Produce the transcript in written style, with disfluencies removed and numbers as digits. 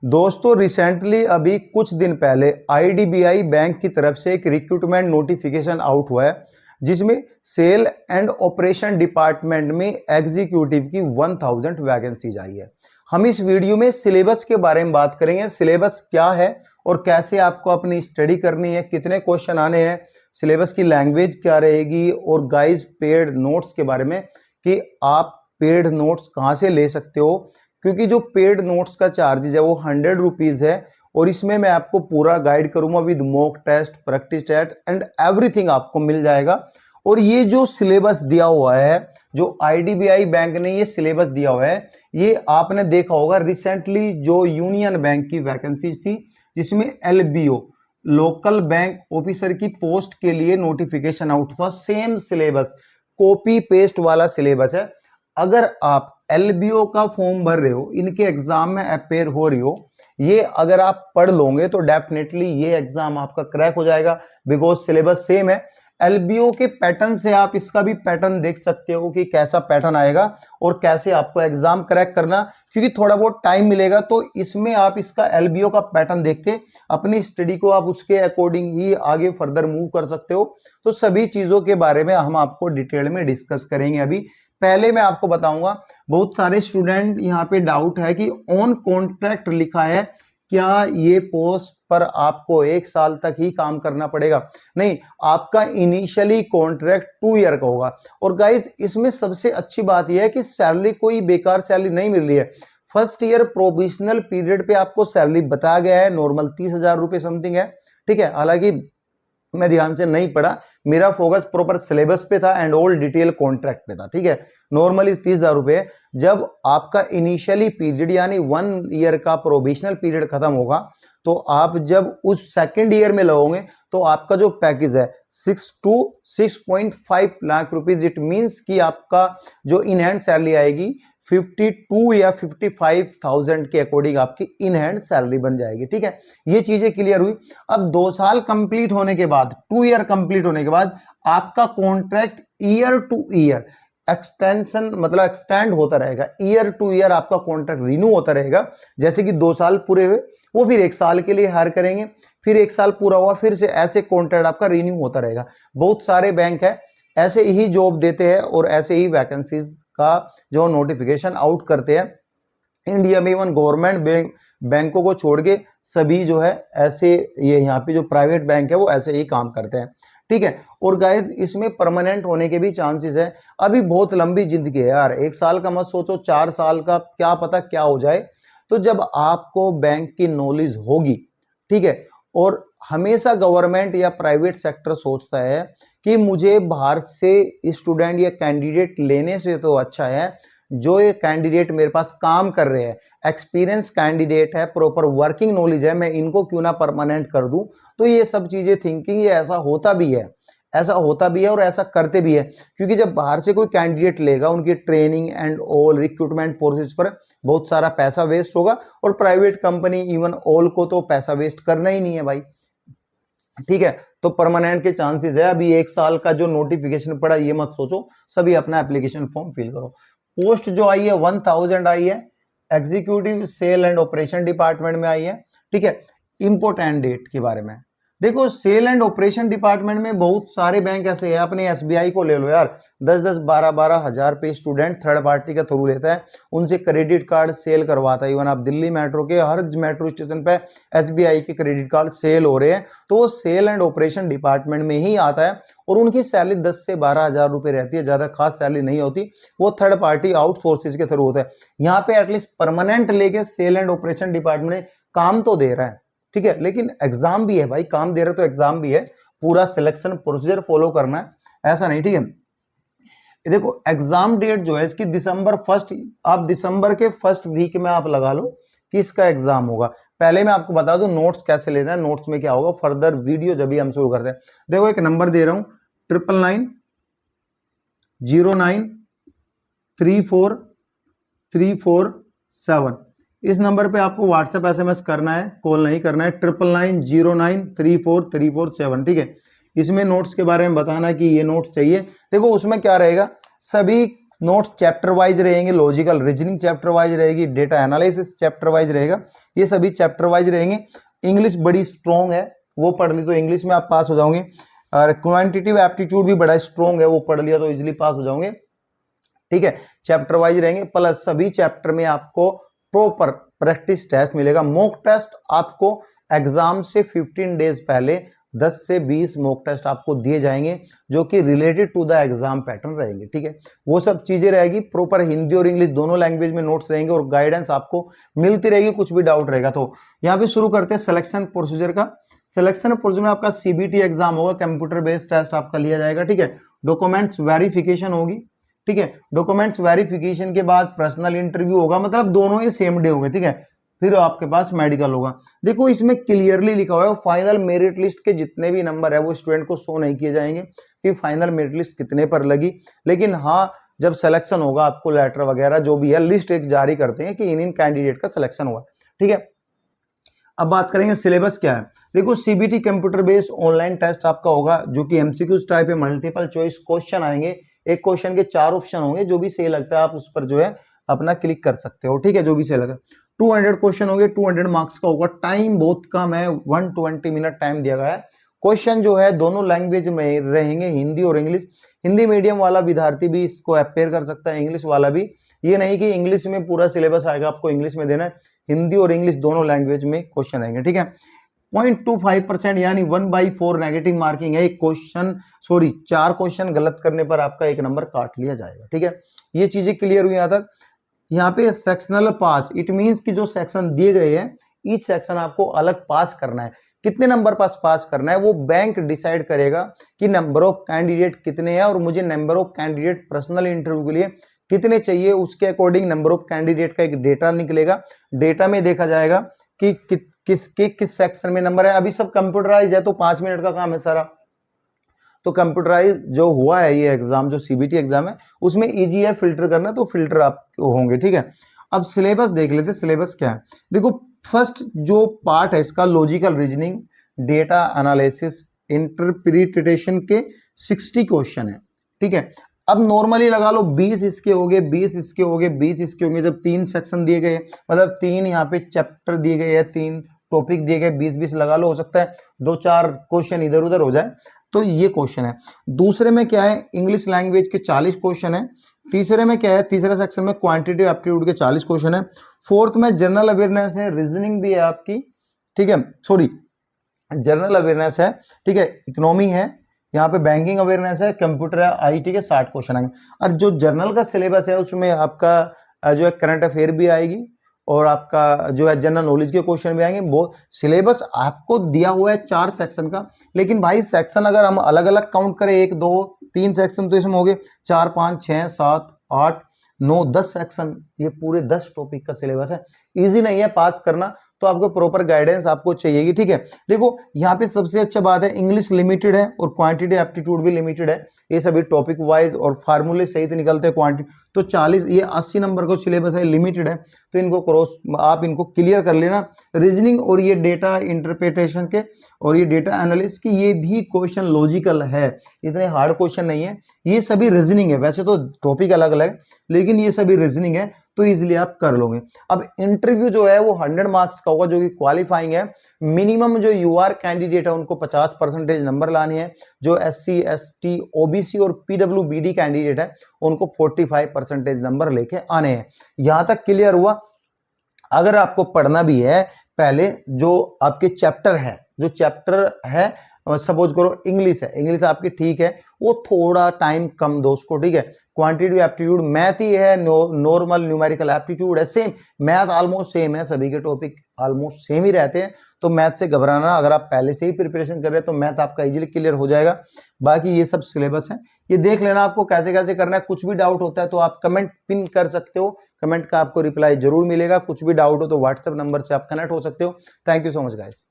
दोस्तों रिसेंटली अभी कुछ दिन पहले आईडीबीआई बैंक की तरफ से एक रिक्रूटमेंट नोटिफिकेशन आउट हुआ है, जिसमें सेल एंड ऑपरेशन डिपार्टमेंट में एग्जीक्यूटिव की 1000 वैकेंसीज आई है। हम इस वीडियो में सिलेबस के बारे में बात करेंगे। सिलेबस क्या है और कैसे आपको अपनी स्टडी करनी है, कितने क्वेश्चन आने हैं, सिलेबस की लैंग्वेज क्या रहेगी, और गाइस पेड नोट्स के बारे में कि आप पेड नोट्स कहाँ से ले सकते हो, क्योंकि जो पेड नोट्स का चार्जेज है वो 100 रुपीज़ है। और इसमें मैं आपको पूरा गाइड करूंगा with mock test, practice test and everything आपको मिल जाएगा। और ये जो सिलेबस दिया हुआ है, जो आईडीबीआई बैंक ने ये सिलेबस दिया हुआ है, ये आपने देखा होगा रिसेंटली जो यूनियन बैंक की वैकेंसीज थी, जिसमें एलबीओ लोकल बैंक ऑफिसर की पोस्ट के लिए नोटिफिकेशन आउट था। सेम सिलेबस, कॉपी पेस्ट वाला सिलेबस है। अगर आप एलबीओ का फॉर्म भर रहे हो, इनके एग्जाम में अपेयर हो रही हो, ये अगर आप पढ़ लोगे तो डेफिनेटली ये एग्जाम आपका क्रैक हो जाएगा, बिकॉज सिलेबस सेम है। एलबीओ के पैटर्न से आप इसका भी पैटर्न देख सकते हो कि कैसा पैटर्न आएगा और कैसे आपको एग्जाम क्रैक करना, क्योंकि थोड़ा बहुत टाइम मिलेगा तो इसमें आप इसका एलबीओ का पैटर्न देख के अपनी स्टडी को आप उसके अकॉर्डिंग ही आगे फर्दर मूव कर सकते हो। तो सभी चीजों के बारे में हम आपको डिटेल में डिस्कस करेंगे। अभी पहले मैं आपको बताऊंगा, बहुत सारे स्टूडेंट यहाँ पे डाउट है कि ऑन कॉन्ट्रैक्ट लिखा है, क्या ये पोस्ट पर आपको 1 साल तक ही काम करना पड़ेगा? नहीं, आपका इनिशियली कॉन्ट्रैक्ट 2 ईयर का होगा। और गाइस इसमें सबसे अच्छी बात यह है कि सैलरी कोई बेकार सैलरी नहीं मिल रही है। फर्स्ट ईयर प्रोविजनल पीरियड पे आपको सैलरी बताया गया है, नॉर्मल 30,000 रुपये समथिंग है। ठीक है, हालांकि मैं ध्यान से नहीं पढ़ा, मेरा फोकस प्रॉपर सिलेबस पे था एंड ऑल डिटेल कॉन्ट्रैक्ट पे था। ठीक है, नॉर्मली 30,000 रुपये। जब आपका इनिशियली पीरियड यानी 1 ईयर का प्रोविजनल पीरियड खत्म होगा, तो आप जब उस सेकेंड ईयर में लगोगे तो आपका जो पैकेज है 6 to 6.5 lakh rupees, it means कि आपका जो इन हैंड सैलरी आएगी 52 या 55,000 के अकॉर्डिंग आपकी इन हैंड सैलरी बन जाएगी। ठीक है, ये चीजें क्लियर हुई। अब 2 साल कंप्लीट होने के बाद, 2 ईयर कंप्लीट होने के बाद आपका contract year two year extension मतलब एक्सटेंड होता रहेगा। ईयर टू ईयर आपका कॉन्ट्रैक्ट रिन्यू होता रहेगा। जैसे कि 2 साल पूरे हुए, वो फिर 1 साल के लिए हायर करेंगे, फिर 1 साल पूरा हुआ, फिर से ऐसे कॉन्ट्रैक्ट आपका रिन्यू होता रहेगा। बहुत सारे बैंक है ऐसे ही जॉब देते हैं और ऐसे ही वैकेंसीज का जो नोटिफिकेशन आउट करते हैं इंडिया में। इवन गवर्नमेंट बैंकों को छोड़ के सभी जो है ऐसे, ये यहाँ पे जो प्राइवेट बैंक है वो ऐसे ही काम करते हैं। ठीक है, और गाइज इसमें परमानेंट होने के भी चांसेस है। अभी बहुत लंबी जिंदगी है यार, 1 साल का मत सोचो, 4 साल का क्या पता क्या हो जाए। तो जब आपको बैंक की नॉलेज होगी, ठीक है, और हमेशा गवर्नमेंट या प्राइवेट सेक्टर सोचता है कि मुझे बाहर से स्टूडेंट या कैंडिडेट लेने से तो अच्छा है जो ये कैंडिडेट मेरे पास काम कर रहे हैं, एक्सपीरियंस कैंडिडेट है, प्रॉपर वर्किंग नॉलेज है, मैं इनको क्यों ना परमानेंट कर दूं। तो ये सब चीजें थिंकिंग, ये ऐसा होता भी है, ऐसा होता भी है और ऐसा करते भी है। क्योंकि जब बाहर से कोई कैंडिडेट लेगा, उनकी training and all recruitment process पर बहुत सारा पैसा वेस्ट होगा, और प्राइवेट कंपनी इवन ऑल को तो पैसा वेस्ट करना ही नहीं है भाई। ठीक है, तो परमानेंट के चांसेस है। अभी 1 साल का जो नोटिफिकेशन पड़ा ये मत सोचो, सभी अपना एप्लीकेशन फॉर्म फिल करो। पोस्ट जो आई है 1000 आई है, executive sale and operation department में आई है। ठीक है, इंपोर्टेंट डेट के बारे में देखो, सेल एंड ऑपरेशन डिपार्टमेंट में बहुत सारे बैंक ऐसे हैं, अपने एसबीआई को ले लो यार, 10-10, 12-12 हजार पे स्टूडेंट थर्ड पार्टी का थ्रू लेता है, उनसे क्रेडिट कार्ड सेल करवाता है। इवन आप दिल्ली मेट्रो के हर मेट्रो स्टेशन पे एसबीआई के क्रेडिट कार्ड सेल हो रहे हैं, तो वो सेल एंड ऑपरेशन डिपार्टमेंट में ही आता है। और उनकी सैलरी 10 से 12 हजार रुपए रहती है, ज्यादा खास सैलरी नहीं होती, वो थर्ड पार्टी आउटसोर्सेज के थ्रू होता है। यहाँ पे एटलीस्ट परमानेंट लेके सेल एंड ऑपरेशन डिपार्टमेंट काम तो दे रहा है, ठीक है, लेकिन एग्जाम भी है भाई, काम दे रहे तो एग्जाम भी है, पूरा सिलेक्शन प्रोसीजर फॉलो करना है, ऐसा नहीं। ठीक है, देखो एग्जाम डेट जो है इसकी दिसंबर 1, आप दिसंबर के फर्स्ट वीक में आप लगा लो कि इसका एग्जाम होगा। पहले मैं आपको बता दूं नोट्स कैसे लेना है, नोट्स में क्या होगा, फर्दर वीडियो जब भी हम शुरू करते हैं। देखो एक नंबर दे रहा हूं 999909334347, इस नंबर पे आपको व्हाट्सएप एसएमएस करना है, कॉल नहीं करना है, 9999034347। ठीक है, इसमें नोट्स के बारे में बताना कि ये नोट्स चाहिए। देखो उसमें क्या रहेगा, सभी नोट्स चैप्टर वाइज रहेंगे, लॉजिकल रीजनिंग चैप्टर वाइज रहेगी, डेटा एनालिसिस चैप्टर वाइज रहेगा, ये सभी चैप्टर वाइज रहेंगे। इंग्लिश बड़ी स्ट्रॉन्ग है, वो पढ़ ली तो इंग्लिश में आप पास हो जाओगे। और क्वांटिटिव एप्टीट्यूड भी बड़ा स्ट्रॉन्ग है, वो पढ़ लिया तो इजिली पास हो जाओगे। ठीक है, चैप्टर वाइज रहेंगे, प्लस सभी चैप्टर में आपको प्रॉपर प्रैक्टिस टेस्ट मिलेगा। मॉक टेस्ट आपको एग्जाम से 15 डेज पहले 10 से 20 मॉक टेस्ट आपको दिए जाएंगे जो कि related to the exam pattern रहेंगे। ठीक है, वो सब चीजें रहेगी, प्रॉपर हिंदी और इंग्लिश दोनों लैंग्वेज में नोट्स रहेंगे और गाइडेंस आपको मिलती रहेगी, कुछ भी डाउट रहेगा तो। यहाँ पे शुरू करते हैं सिलेक्शन प्रोसीजर का। सिलेक्शन प्रोसीजर में आपका सीबीटी एग्जाम होगा, कंप्यूटर बेस्ड टेस्ट आपका लिया जाएगा। ठीक है, डॉक्यूमेंट्स वेरिफिकेशन होगी। ठीक है, डॉक्यूमेंट्स वेरिफिकेशन के बाद पर्सनल इंटरव्यू होगा, मतलब दोनों ही सेम डे होंगे। ठीक है, फिर आपके पास मेडिकल होगा। देखो इसमें क्लियरली लिखा हुआ है फाइनल मेरिट लिस्ट के जितने भी नंबर है वो स्टूडेंट को शो नहीं किए जाएंगे कि फाइनल मेरिट लिस्ट कितने पर लगी, लेकिन हाँ जब सिलेक्शन होगा आपको लेटर वगैरह जो भी है लिस्ट एक जारी करते हैं कि इन कैंडिडेट का सिलेक्शन हुआ। ठीक है, अब बात करेंगे सिलेबस क्या है। देखो CBT computer based online test आपका होगा जो कि एमसीक्यूज टाइप है, मल्टीपल चॉइस क्वेश्चन आएंगे, एक क्वेश्चन के 4 ऑप्शन होंगे, जो भी सही लगता है आप उस पर जो है अपना क्लिक कर सकते हो। ठीक है, जो भी सही लगे। 200 क्वेश्चन होंगे, 200 मार्क्स का होगा, टाइम बहुत कम है, 120 मिनट टाइम दिया गया है। क्वेश्चन जो है दोनों लैंग्वेज में रहेंगे, हिंदी और इंग्लिश। हिंदी मीडियम वाला विद्यार्थी भी इसको अपेयर कर सकता है, इंग्लिश वाला भी। ये नहीं कि इंग्लिश में पूरा सिलेबस आएगा आपको इंग्लिश में देना है, हिंदी और इंग्लिश दोनों लैंग्वेज में क्वेश्चन आएंगे। ठीक है, 0.25% यानी 1/4 नेगेटिव मार्किंग है। एक क्वेश्चन 4 क्वेश्चन गलत करने पर आपका 1 नंबर काट लिया जाएगा। ठीक है, ये चीजें क्लियर हुई यहाँ तक। यहाँ पे सेक्शनल पास, इट मींस कि जो सेक्शन दिए गए हैं ईच सेक्शन आपको अलग पास करना है। कितने नंबर पास करना है वो बैंक डिसाइड करेगा कि नंबर ऑफ कैंडिडेट कितने हैं और मुझे number of candidate personal interview के लिए कितने चाहिए, उसके अकॉर्डिंग नंबर ऑफ कैंडिडेट का एक डेटा निकलेगा। डेटा में देखा जाएगा कि किस सेक्शन में नंबर है। अभी सब कंप्यूटराइज है तो 5 मिनट का काम है सारा, तो कंप्यूटराइज जो हुआ है ये एग्जाम, जो सीबीटी एग्जाम है उसमें इजी है फिल्टर करना, तो फिल्टर आप होंगे। ठीक है, अब सिलेबस देख लेते, सिलेबस क्या है। देखो फर्स्ट जो पार्ट है इसका logical reasoning, data analysis, interpretation के 60 क्वेश्चन है। ठीक है, अब नॉर्मली लगा लो 20 इसके हो गए, 20 इसके हो गए, 20 इसके होंगे, जब 3 सेक्शन दिए गए मतलब 3 यहाँ पे चैप्टर दिए गए हैं, 3 टॉपिक दिए गए, 20-20 लगा लो, हो सकता है 2-4 क्वेश्चन इधर उधर हो जाए, तो ये क्वेश्चन है। दूसरे में क्या है, इंग्लिश लैंग्वेज के 40 क्वेश्चन है। तीसरे में क्या है, तीसरे सेक्शन में क्वांटिटेटिव एप्टीट्यूड के 40 क्वेश्चन है। फोर्थ में जनरल अवेयरनेस है, रीजनिंग भी है आपकी। ठीक है, जनरल अवेयरनेस है। ठीक है, इकोनॉमी है, यहाँ पे बैंकिंग अवेयरनेस है, कंप्यूटर है, आईटी के 60 क्वेश्चन आएंगे। और जो जर्नल का सिलेबस है उसमें आपका जो है करंट अफेयर भी आएगी और आपका जो है जनरल नॉलेज के क्वेश्चन भी आएंगे। वो सिलेबस आपको दिया हुआ है 4 सेक्शन का, लेकिन भाई सेक्शन अगर हम अलग अलग काउंट करें 1 2 3 सेक्शन तो इसमें हो गए 4 5 6 7 8 9 10 सेक्शन, ये पूरे 10 टॉपिक का सिलेबस है। इजी नहीं है पास करना, तो आपको प्रॉपर गाइडेंस आपको चाहिएगी। ठीक है, देखो यहाँ पे सबसे अच्छा बात है इंग्लिश लिमिटेड है और क्वांटिटी एप्टीट्यूड भी लिमिटेड है। ये सभी टॉपिक वाइज और फार्मूले सहित निकलते हैं क्वांटिटी, तो 40 ये 80 नंबर का सिलेबस है, लिमिटेड है, तो इनको क्रॉस आप इनको क्लियर कर लेना। रीजनिंग और ये डेटा इंटरप्रिटेशन के और ये डेटा एनालिसिस की ये भी क्वेश्चन लॉजिकल है, इतने हार्ड क्वेश्चन नहीं है, ये सभी रीजनिंग है। वैसे तो टॉपिक अलग अलग लेकिन ये सभी रीजनिंग है, तो इजीली आप कर लोगे। अब इंटरव्यू जो है वो 100 मार्क्स का होगा जो कि क्वालिफाइंग है। मिनिमम जो यूआर कैंडिडेट है उनको 50% नंबर लाने हैं। जो एससी एसटी ओबीसी और पीडब्ल्यूबीडी कैंडिडेट है उनको 45% नंबर लेके आने हैं। यहां तक क्लियर हुआ। अगर आपको पढ़ना भी है, पहले जो आपके चैप्टर है, जो चैप्टर है सपोज करो इंग्लिश है, इंग्लिश आपकी ठीक है, वो थोड़ा टाइम कम दो उसको। ठीक है, क्वांटिटेटिव एप्टीट्यूड मैथ ही है, नॉर्मल न्यूमेरिकल एप्टीट्यूड है, सेम मैथ ऑलमोस्ट सेम है, सभी के टॉपिक ऑलमोस्ट सेम ही रहते हैं, तो मैथ से घबराना, अगर आप पहले से ही प्रिपरेशन कर रहे हैं तो मैथ आपका इजीली क्लियर हो जाएगा। बाकी ये सब सिलेबस है, ये देख लेना आपको कैसे कैसे करना है। कुछ भी डाउट होता है तो आप कमेंट पिन कर सकते हो, कमेंट का आपको रिप्लाई जरूर मिलेगा। कुछ भी डाउट हो तो व्हाट्सएप नंबर से आप कनेक्ट हो सकते हो। Thank you so much guys.